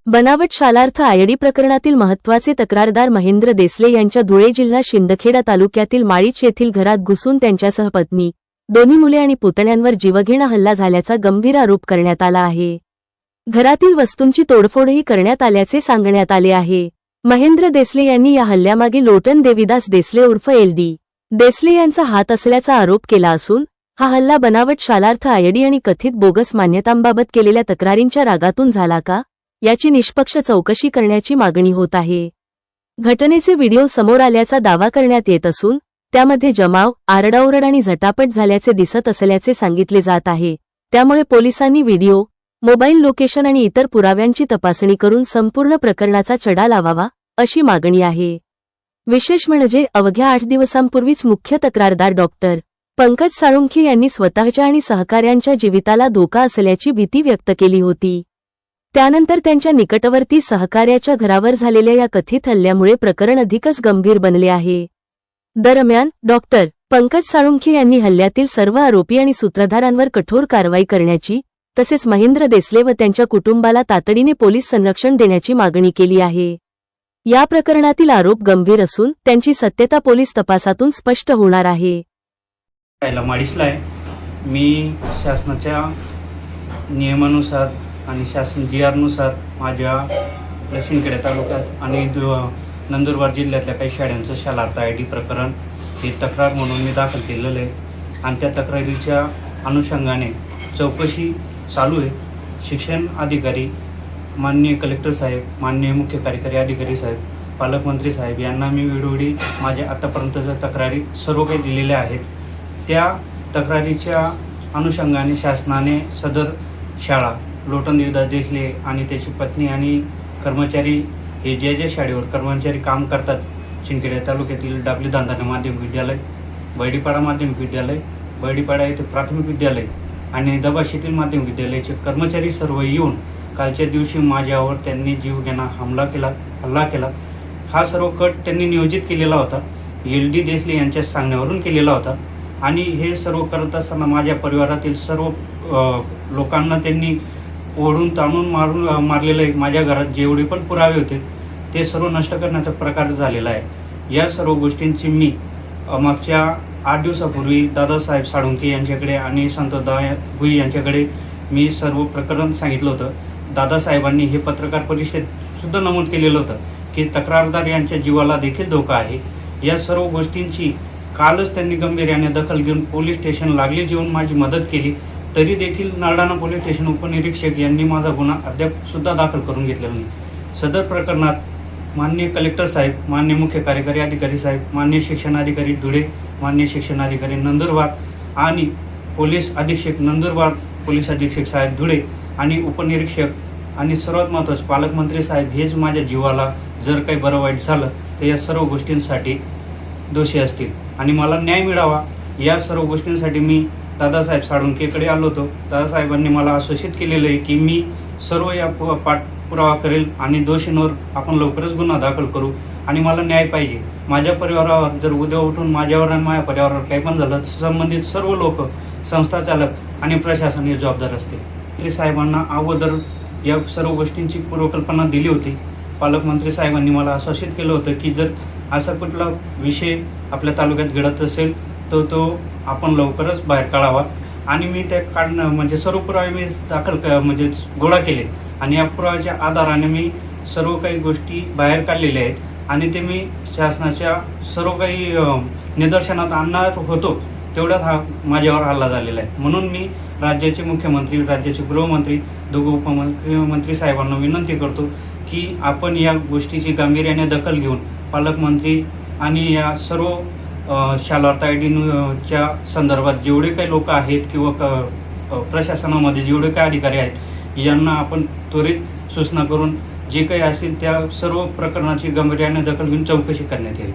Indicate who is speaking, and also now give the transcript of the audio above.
Speaker 1: बनावट शालार्थ आयडी प्रकरणातील महत्त्वाचे तक्रारदार महेंद्र देसले यांच्या धुळे जिल्हा शिंदखेडा तालुक्यातील माळीच येथील घरात घुसून त्यांच्यासह पत्नी, दोन्ही मुले आणि पुतण्यांवर जीवघेणा हल्ला झाल्याचा गंभीर आरोप करण्यात आला आहे. घरातील वस्तूंची तोडफोडही करण्यात आल्याचे सांगण्यात आले आहे. महेंद्र देसले यांनी या हल्ल्यामागे लोटन देविदास देसले उर्फ एल.डी. देसले यांचा हात असल्याचा आरोप केला असून हा हल्ला बनावट शालार्थ आयडी आणि कथित बोगस मान्यतांबाबत केलेल्या तक्रारींच्या रागातून झाला का, याची निष्पक्ष चौकशी करण्याची मागणी होत आहे. घटनेचे व्हिडिओ समोर आल्याचा दावा करण्यात येत असून त्यामध्ये जमाव, आरडाओरड आणि झटापट झाल्याचे दिसत असल्याचे सांगितले जात आहे. त्यामुळे पोलिसांनी व्हिडिओ, मोबाईल लोकेशन आणि इतर पुराव्यांची तपासणी करून संपूर्ण प्रकरणाचा छडा लावावा, अशी मागणी आहे. विशेष म्हणजे अवघ्या 8 दिवसांपूर्वीच मुख्य तक्रारदार डॉक्टर पंकज साळुंखे यांनी स्वतःच्या आणि सहकाऱ्यांच्या जीविताला धोका असल्याची भीती व्यक्त केली होती. त्यानंतर त्यांच्या निकटवर्ती सहकार्याच्या घरावर झालेल्या या कथित हल्ल्यामुळे प्रकरण अधिकच गंभीर बनले आहे. दरम्यान डॉक्टर पंकज साळुंखे यांनी हल्ल्यातील सर्व आरोपी आणि सूत्रधारांवर कठोर कारवाई करण्याची तसेच महेंद्र देसले व त्यांच्या कुटुंबाला तातडीने पोलीस संरक्षण देण्याची मागणी केली आहे. या प्रकरणातील आरोप गंभीर असून त्यांची सत्यता पोलीस तपासातून स्पष्ट होणार आहे.
Speaker 2: माळीसला आहे. मी शासनाच्या नियमानुसार आणि शासन GR नुसार माझ्या शिंदखेडा तालुक्यात आणि नंदुरबार जिल्ह्यातल्या काही शाळांचं शालार्थ आयडी प्रकरण हे तक्रार म्हणून मी दाखल केलेलं आहे आणि त्या तक्रारीच्या अनुषंगाने चौकशी चालू आहे. शिक्षण अधिकारी, माननीय कलेक्टर साहेब, माननीय मुख्य कार्यकारी अधिकारी साहेब, पालकमंत्री साहेब यांना मी वेळोवेळी माझ्या आतापर्यंतच्या तक्रारी सर्व काही दिलेल्या आहेत. त्या तक्रारीच्या अनुषंगाने शासनाने सदर शाळा लोटन देविदास देसले आणि त्याची पत्नी आणि कर्मचारी हे जे शाळेवर कर्मचारी काम करतात, शिंदखेडा तालुक्यातील डाबली दांदाने माध्यमिक विद्यालय, बैडीपाडा माध्यमिक विद्यालय, बैडीपाडा येथे प्राथमिक विद्यालय आणि दबाशीतील माध्यमिक विद्यालयाचे कर्मचारी सर्व येऊन कालच्या दिवशी माझ्यावर त्यांनी जीवघेणा हल्ला केला. हा सर्व कट त्यांनी नियोजित केलेला होता. L.D. देसले यांच्या सांगण्यावरून केलेला होता आणि हे सर्व करत असताना माझ्या परिवारातील सर्व लोकांना त्यांनी ओढून ताणून मारलेलं आहे. माझ्या घरात जेवढे पण पुरावे होते ते सर्व नष्ट करण्याचा प्रकार झालेला आहे. या सर्व गोष्टींची मी मागच्या 8 दिवसापूर्वी दादासाहेब साळुंखे यांच्याकडे आणि संतोषदा भुई यांच्याकडे मी सर्व प्रकरण सांगितलं होतं. दादासाहेबांनी हे पत्रकार परिषदेत सुद्धा नमूद केलेलं होतं की तक्रारदार यांच्या जीवाला देखील धोका आहे. या सर्व गोष्टींची कालच त्यांनी गंभीर्याने दखल घेऊन पोलीस स्टेशन लागली जेवून माझी मदत केली. तरी देखील नालडाणा पोलीस स्टेशन उपनिरीक्षक यांनी माझा गुन्हा अद्यापसुद्धा दाखल करून घेतलेला नाही. सदर प्रकरणात माननीय कलेक्टर साहेब, माननीय मुख्य कार्यकारी अधिकारी साहेब, माननीय शिक्षणाधिकारी धुळे, माननीय शिक्षणाधिकारी नंदुरबार आणि पोलीस अधीक्षक नंदुरबार, पोलीस अधीक्षक साहेब धुळे आणि उपनिरीक्षक आणि सर्वात महत्त्वाचे पालकमंत्री साहेब हेच माझ्या जीवाला जर काही बरं वाईट झालं तर या सर्व गोष्टींसाठी दोषी असतील आणि मला न्याय मिळावा या सर्व गोष्टींसाठी मी दादासाहेब साळुंखेकडे आलो होतो. दादासाहेबांनी मला आश्वासित केलेलं आहे की मी सर्व या पाठपुरावा करेल आणि दोषींवर आपण लवकरच गुन्हा दाखल करू आणि मला न्याय पाहिजे. माझ्या परिवारावर जर उद्या उठून माझ्यावर आणि माझ्या परिवारावर काही पण झालं तर संबंधित सर्व लोक, संस्थाचालक आणि प्रशासन हे जबाबदार असतील. मंत्री साहेबांना अगोदर या सर्व गोष्टींची पूर्वकल्पना दिली होती. पालकमंत्री साहेबांनी मला आश्वासित केलं होतं की जर असा कुठला विषय आपल्या तालुक्यात घडत असेल तर तो आपण लवकरच बाहेर काढावा आणि मी ते काढणं म्हणजे सर्व पुरावे मी म्हणजे गोळा केले आणि या पुराव्याच्या आधाराने मी सर्व काही गोष्टी बाहेर काढलेल्या आहेत आणि ते मी शासनाच्या सर्व काही निदर्शनात आणणार होतो तेवढ्यात हा माझ्यावर हल्ला झालेला आहे. म्हणून मी राज्याचे मुख्यमंत्री, राज्याचे गृहमंत्री, दोघं उपमुख्यमंत्री साहेबांना विनंती करतो की आपण या गोष्टीची गांभीर्याने दखल घेऊन पालकमंत्री आणि या सर्व शालार्थ आयडीच्या संदर्भात जेवढे काही लोक आहेत किंवा प्रशासनामध्ये जेवढे काही अधिकारी आहेत यांना आपण त्वरित सूचना करून जे काही असेल त्या सर्व प्रकरणाची गांभीर्याने दखल घेऊन चौकशी करण्यात येईल.